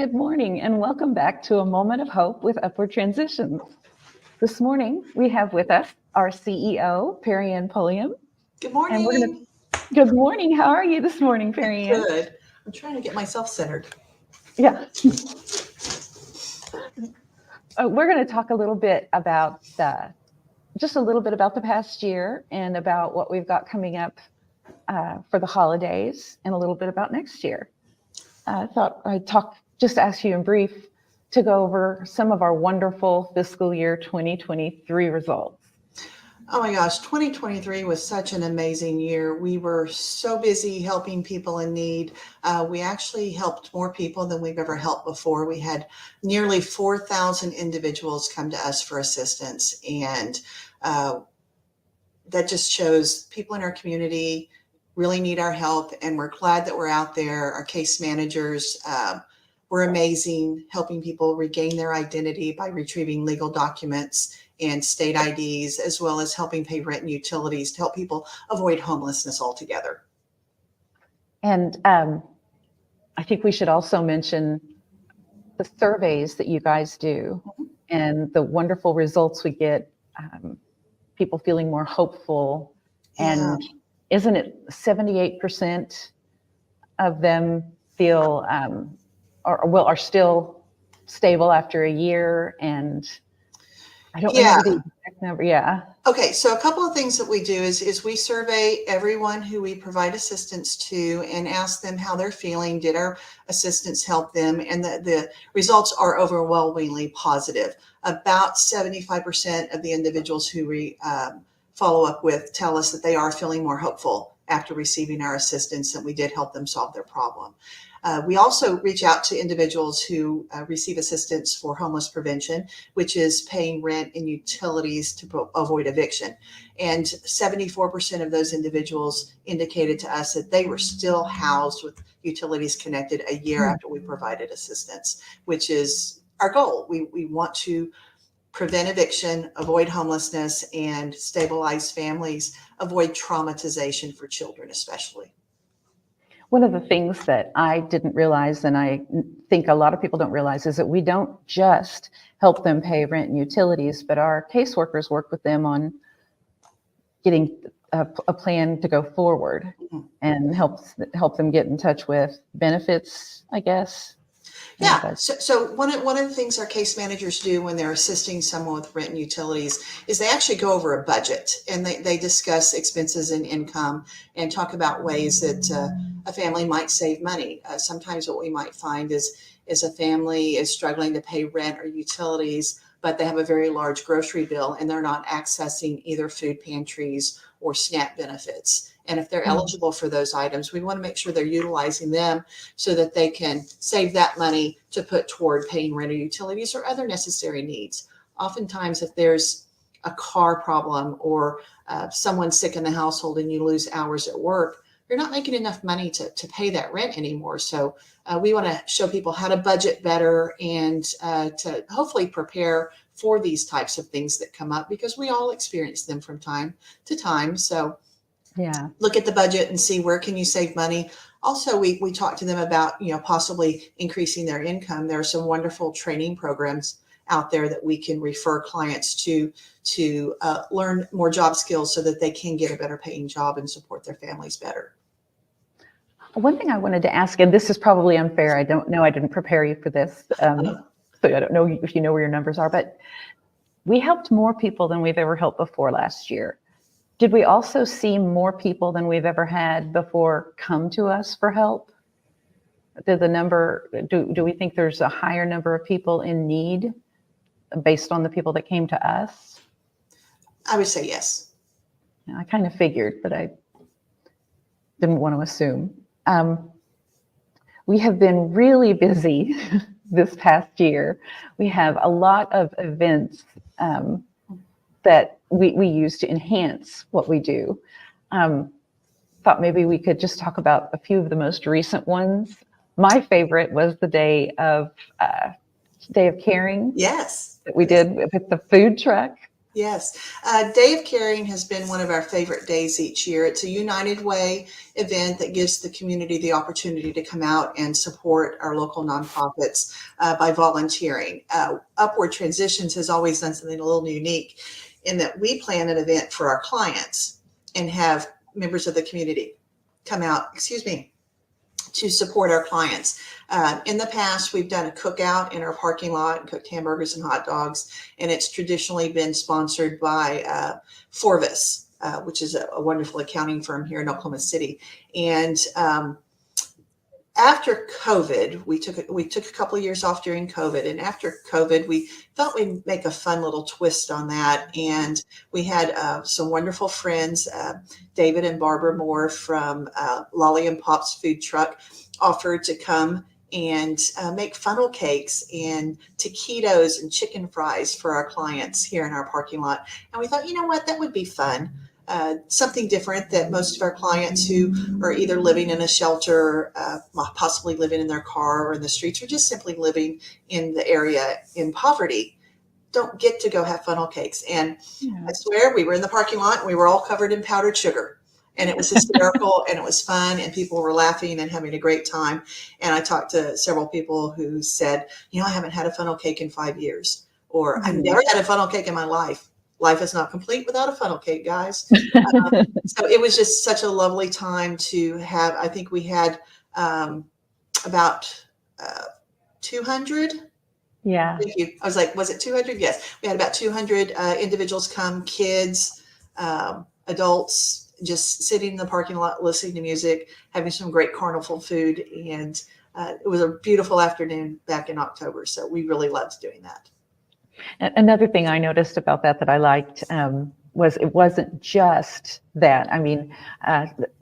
Good morning and welcome back to A Moment of Hope with Upward Transitions. This morning we have with us our CEO, Perry-Ann Pulliam. Good And morning. Good morning. How are you this morning, Perry-Ann? Good. I'm trying to get myself centered. Yeah. We're going to talk a little bit about just a little bit about the past year and about what we've got coming up for the holidays and a little bit about next year. I thought I'd just ask you in brief to go over some of our wonderful fiscal year 2023 results. Oh my gosh, 2023 was such an amazing year. We were so busy helping people in need. We actually helped more people than we've ever helped before. We had nearly 4,000 individuals come to us for assistance. And that just shows people in our community really need our help. And we're glad that we're out there. Our case managers were amazing, helping people regain their identity by retrieving legal documents and state IDs, as well as helping pay rent and utilities to help people avoid homelessness altogether. And I think we should also mention the surveys that you guys do and the wonderful results we get, people feeling more hopeful. Yeah. And isn't it 78% of them feel are still stable after a year? And I don't remember the exact number. Yeah. Okay, so a couple of things that we do is we survey everyone who we provide assistance to and ask them how they're feeling. Did our assistance help them? And the results are overwhelmingly positive. About 75% of the individuals who we follow up with tell us that they are feeling more hopeful after receiving our assistance, and we did help them solve their problem. We also reach out to individuals who receive assistance for homeless prevention, which is paying rent and utilities to avoid eviction. And 74% of those individuals indicated to us that they were still housed with utilities connected a year after we provided assistance, which is our goal. We want to prevent eviction, avoid homelessness, and stabilize families, avoid traumatization for children especially. One of the things that I didn't realize, and I think a lot of people don't realize, is that we don't just help them pay rent and utilities, but our caseworkers work with them on getting a plan to go forward and help them get in touch with benefits, I guess. Yeah. So one of the things our case managers do when they're assisting someone with rent and utilities is they actually go over a budget, and they discuss expenses and income and talk about ways that a family might save money. Sometimes what we might find is a family is struggling to pay rent or utilities, but they have a very large grocery bill and they're not accessing either food pantries or SNAP benefits. And if they're eligible for those items, we want to make sure they're utilizing them so that they can save that money to put toward paying rent or utilities or other necessary needs. Oftentimes, if there's a car problem or someone sick in the household and you lose hours at work, you're not making enough money to pay that rent anymore. So we want to show people how to budget better and to hopefully prepare for these types of things that come up, because we all experience them from time to time. So look at the budget and see where can you save money. Also, we talk to them about, possibly increasing their income. There are some wonderful training programs out there that we can refer clients to learn more job skills so that they can get a better paying job and support their families better. One thing I wanted to ask, and this is probably unfair, I don't know, I didn't prepare you for this, so I don't know if you know where your numbers are, but we helped more people than we've ever helped before last year. Did we also see more people than we've ever had before come to us for help? Do we think there's a higher number of people in need based on the people that came to us? I would say yes. I kind of figured, but I didn't want to assume. We have been really busy this past year. We have a lot of events that we use to enhance what we do. Thought maybe we could just talk about a few of the most recent ones. My favorite was the Day of Caring. Yes. That we did with the food truck. Yes. Day of Caring has been one of our favorite days each year. It's a United Way event that gives the community the opportunity to come out and support our local nonprofits by volunteering. Upward Transitions has always done something a little unique in that we plan an event for our clients and have members of the community come out, excuse me, to support our clients. In the past, we've done a cookout in our parking lot and cooked hamburgers and hot dogs, and it's traditionally been sponsored by Forvis, which is a wonderful accounting firm here in Oklahoma City. And after COVID, we took a couple of years off during COVID, and after COVID, we thought we'd make a fun little twist on that. And we had some wonderful friends, David and Barbara Moore from Lolly and Pop's food truck, offered to come and make funnel cakes and taquitos and chicken fries for our clients here in our parking lot. And we thought, you know what, that would be fun. Something different that most of our clients who are either living in a shelter, possibly living in their car or in the streets, or just simply living in the area in poverty, don't get to go have funnel cakes. And I swear we were in the parking lot and we were all covered in powdered sugar. And it was hysterical and it was fun and people were laughing and having a great time. And I talked to several people who said, you know, I haven't had a funnel cake in 5 years, or I've never had a funnel cake in my life. Life is not complete without a funnel cake, guys. So it was just such a lovely time to have. I think we had about 200. Yeah. Thank you. I was like, was it 200? Yes. We had about 200 individuals come, kids, adults, just sitting in the parking lot, listening to music, having some great carnival food. And it was a beautiful afternoon back in October. So we really loved doing that. Another thing I noticed about that I liked was it wasn't just that. I mean,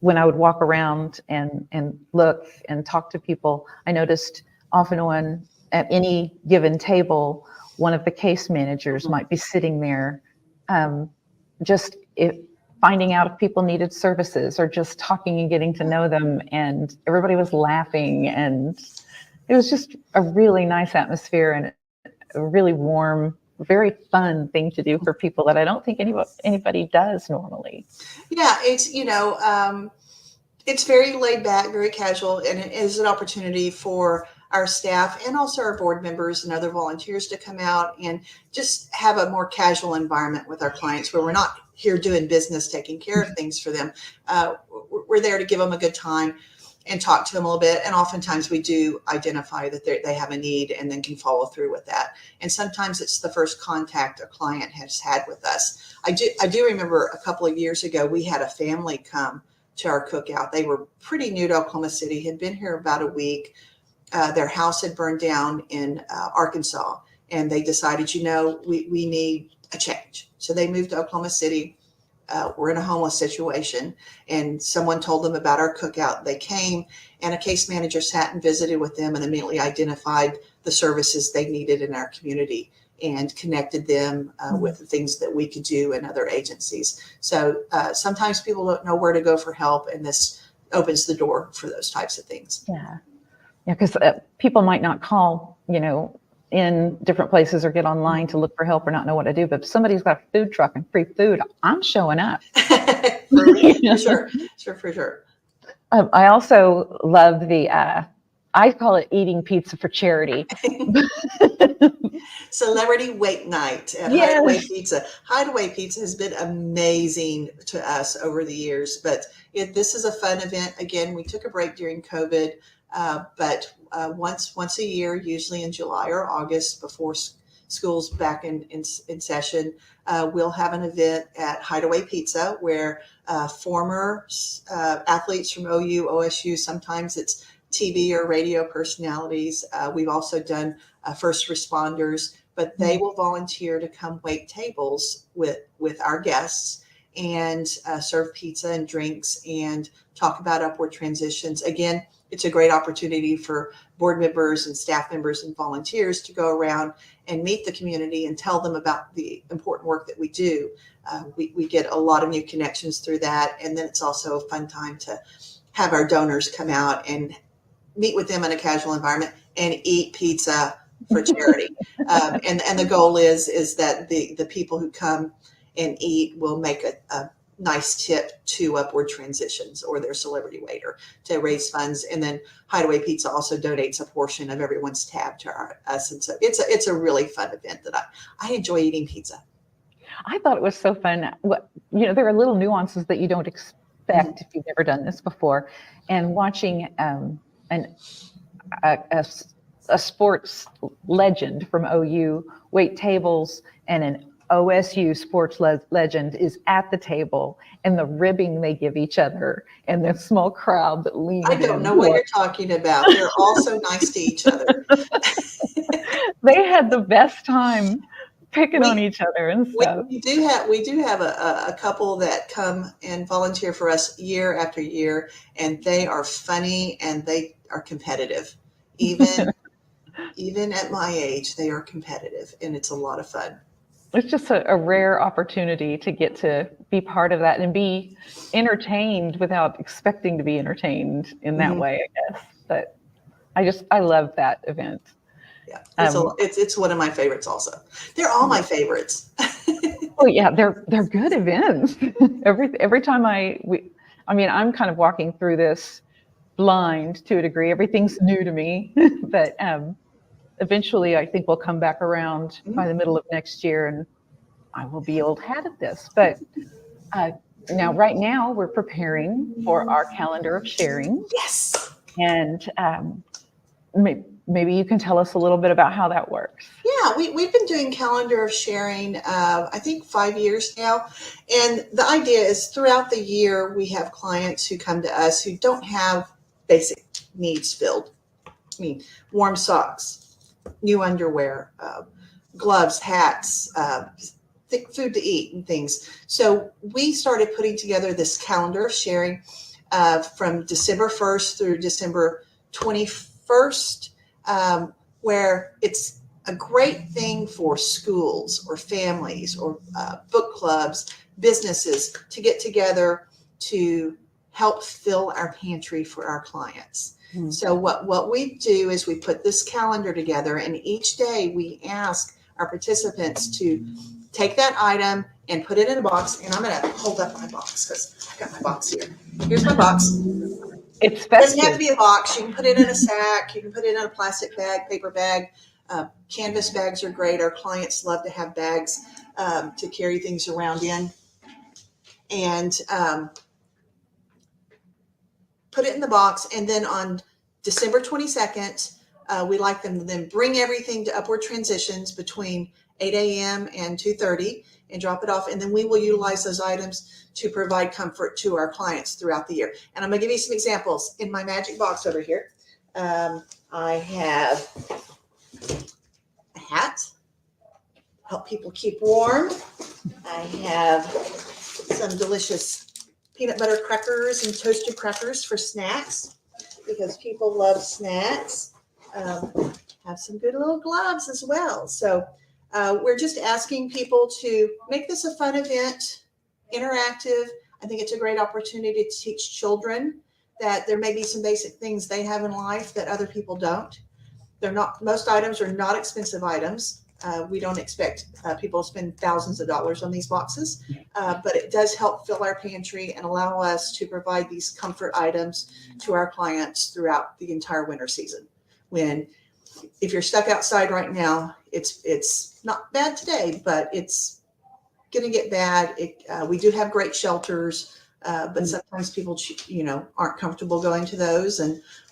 when I would walk around and look and talk to people, I noticed often at any given table, one of the case managers might be sitting there finding out if people needed services or just talking and getting to know them, and everybody was laughing, and it was just a really nice atmosphere and a really warm, very fun thing to do for people that I don't think anybody does normally. Yeah, it's, it's very laid back, very casual, and it is an opportunity for our staff and also our board members and other volunteers to come out and just have a more casual environment with our clients where we're not here doing business, taking care of things for them. We're there to give them a good time and talk to them a little bit. And oftentimes we do identify that they have a need and then can follow through with that. And sometimes it's the first contact a client has had with us. I do remember a couple of years ago, we had a family come to our cookout. They were pretty new to Oklahoma City, had been here about a week. Their house had burned down in Arkansas, and they decided, we need a change. So they moved to Oklahoma City. We're in a homeless situation, and someone told them about our cookout. They came, and a case manager sat and visited with them and immediately identified the services they needed in our community and connected them with the things that we could do in other agencies. So sometimes people don't know where to go for help, and this opens the door for those types of things. Yeah, because people might not call, in different places or get online to look for help or not know what to do. But if somebody's got a food truck and free food, I'm showing up. For sure. I also love I call it eating pizza for charity. Celebrity Wait Night at Hideaway Pizza. Hideaway Pizza has been amazing to us over the years, but this is a fun event. Again, we took a break during COVID, but once a year, usually in July or August, before school's back in session, we'll have an event at Hideaway Pizza where former athletes from OU, OSU, sometimes it's TV or radio personalities. We've also done first responders, but they will volunteer to come wait tables with our guests and serve pizza and drinks and talk about upward transitions. Again, it's a great opportunity for board members and staff members and volunteers to go around and meet the community and tell them about the important work that we do. We get a lot of new connections through that. And then it's also a fun time to have our donors come out and meet with them in a casual environment and eat pizza for charity. And the goal is that the people who come and eat will make a nice tip to Upward Transitions or their celebrity waiter to raise funds. And then Hideaway Pizza also donates a portion of everyone's tab to us. And so it's a really fun event that I enjoy eating pizza. I thought it was so fun. There are little nuances that you don't expect if you've never done this before. And watching a sports legend from OU wait tables, and an OSU sports legend is at the table, and the ribbing they give each other, and the small crowd that leans in. I don't know what you're talking about. They're all so nice to each other. They had the best time picking on each other and stuff. We do have a couple that come and volunteer for us year after year, and they are funny and they are competitive. Even at my age, they are competitive, and it's a lot of fun. It's just a rare opportunity to get to be part of that and be entertained without expecting to be entertained in that way, I guess. But I love that event. Yeah, it's one of my favorites also. They're all my favorites. Oh yeah, they're good events. Every time I'm kind of walking through this blind to a degree. Everything's new to me, but eventually I think we'll come back around by the middle of next year, and I will be old hat at this. But right now we're preparing for our calendar of sharing. Yes. And maybe you can tell us a little bit about how that works. Yeah, we've been doing calendar of sharing, I think 5 years now. And the idea is throughout the year, we have clients who come to us who don't have basic needs filled. I mean, warm socks, new underwear, gloves, hats, food to eat and things. So we started putting together this calendar of sharing from December 1st through December 21st, where it's a great thing for schools or families or book clubs, businesses to get together to help fill our pantry for our clients. Mm-hmm. So what we do is we put this calendar together, and each day we ask our participants to take that item and put it in a box. And I'm going to hold up my box because I got my box here. Here's my box. It doesn't have to be a box. You can put it in a sack. You can put it in a plastic bag, paper bag. Canvas bags are great. Our clients love to have bags to carry things around in. And put it in the box. And then on December 22nd, we like them to then bring everything to Upward Transitions between 8 a.m. and 2:30 and drop it off. And then we will utilize those items to provide comfort to our clients throughout the year. And I'm going to give you some examples. In my magic box over here, I have a hat, help people keep warm. I have some delicious peanut butter crackers and toasted crackers for snacks because people love snacks. Have some good little gloves as well. So we're just asking people to make this a fun event, interactive. I think it's a great opportunity to teach children that there may be some basic things they have in life that other people don't. Most items are not expensive items. We don't expect people to spend thousands of dollars on these boxes, but it does help fill our pantry and allow us to provide these comfort items to our clients throughout the entire winter season. If you're stuck outside right now, it's not bad today, but it's going to get bad. We do have great shelters, but sometimes people, aren't comfortable going to those,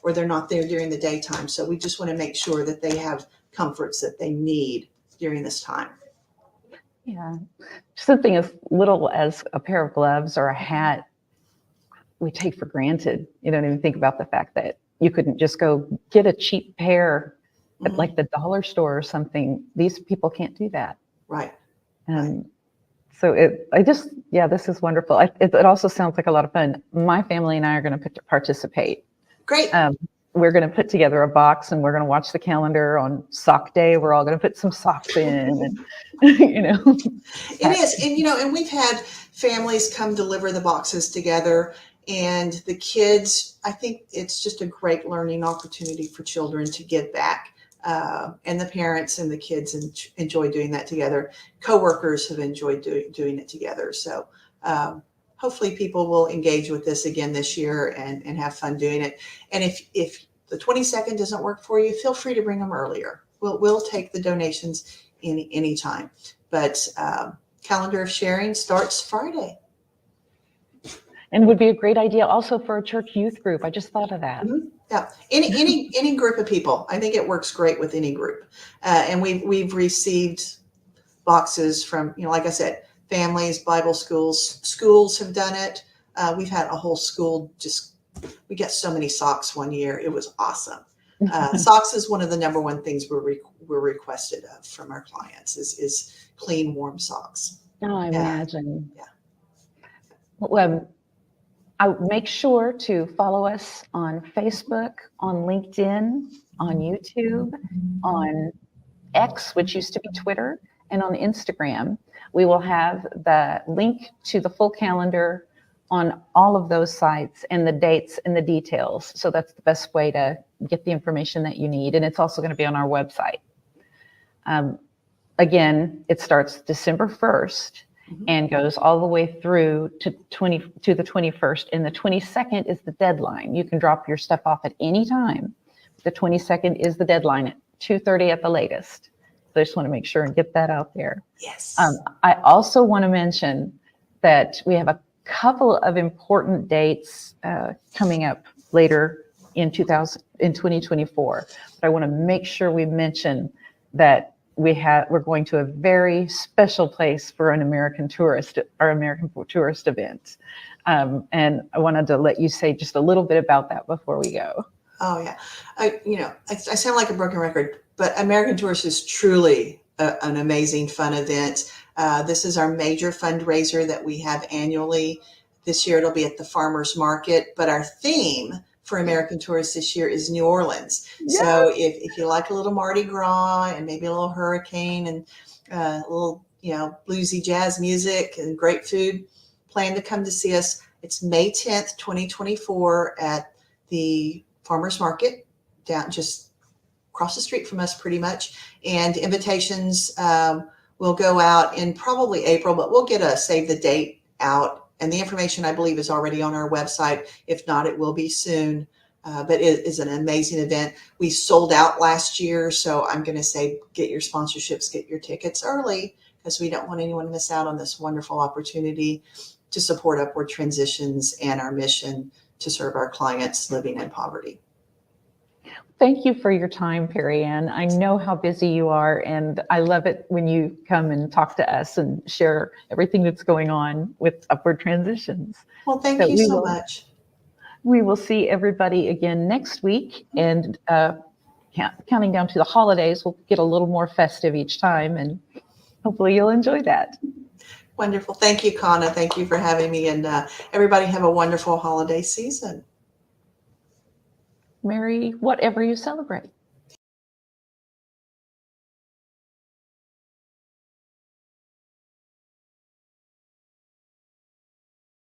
or they're not there during the daytime. So we just want to make sure that they have comforts that they need during this time. Yeah, something as little as a pair of gloves or a hat, we take for granted. You don't even think about the fact that you couldn't just go get a cheap pair at like the dollar store or something. These people can't do that. Right. So this is wonderful. It also sounds like a lot of fun. My family and I are going to participate. Great. We're going to put together a box, and we're going to watch the calendar on sock day. We're all going to put some socks in, and It is, and we've had families come deliver the boxes together, and the kids. I think it's just a great learning opportunity for children to give back and the parents and the kids enjoy doing that together. Coworkers have enjoyed doing it together. So hopefully people will engage with this again this year and have fun doing it. And if the 22nd doesn't work for you, feel free to bring them earlier. We'll take the donations any time. But calendar of sharing starts Friday. And it would be a great idea also for a church youth group. I just thought of that. Mm-hmm. Yeah, any group of people. I think it works great with any group. And we've received boxes from, like I said, families, Bible schools have done it. We've had a whole school we got so many socks one year. It was awesome. Socks is one of the number one things we're requested of from our clients is clean, warm socks. Oh, I imagine. Yeah. Well, I make sure to follow us on Facebook, on LinkedIn, on YouTube, on X, which used to be Twitter, and on Instagram. We will have the link to the full calendar on all of those sites and the dates and the details. So that's the best way to get the information that you need. And it's also going to be on our website. Again, it starts December 1st. And goes all the way through to the 21st. And the 22nd is the deadline. You can drop your stuff off at any time. The 22nd is the deadline at 2:30 at the latest. So I just want to make sure and get that out there. Yes. I also want to mention that we have a couple of important dates coming up later in 2024. But I want to make sure we mention that we're going to a very special place for our American tourist event. And I wanted to let you say just a little bit about that before we go. Oh yeah. I sound like a broken record, but American Tourist is truly an amazing fun event. This is our major fundraiser that we have annually. This year it'll be at the Farmers Market, but our theme for American Tourists this year is New Orleans. Yes. So if you like a little Mardi Gras and maybe a little hurricane and a little, bluesy jazz music and great food, plan to come to see us. It's May 10th, 2024 at the Farmers Market down just across the street from us pretty much. And invitations will go out in probably April, but we'll get a save the date out. And the information, I believe, is already on our website. If not, it will be soon. But it is an amazing event. We sold out last year, so I'm going to say get your sponsorships, get your tickets early, because we don't want anyone to miss out on this wonderful opportunity to support Upward Transitions and our mission to serve our clients living in poverty. Thank you for your time, Perry Ann. I know how busy you are, and I love it when you come and talk to us and share everything that's going on with Upward Transitions. Well, thank you so much. We will see everybody again next week, and counting down to the holidays, we'll get a little more festive each time, and hopefully you'll enjoy that. Wonderful. Thank you, Kana. Thank you for having me, and everybody have a wonderful holiday season. Merry whatever you celebrate.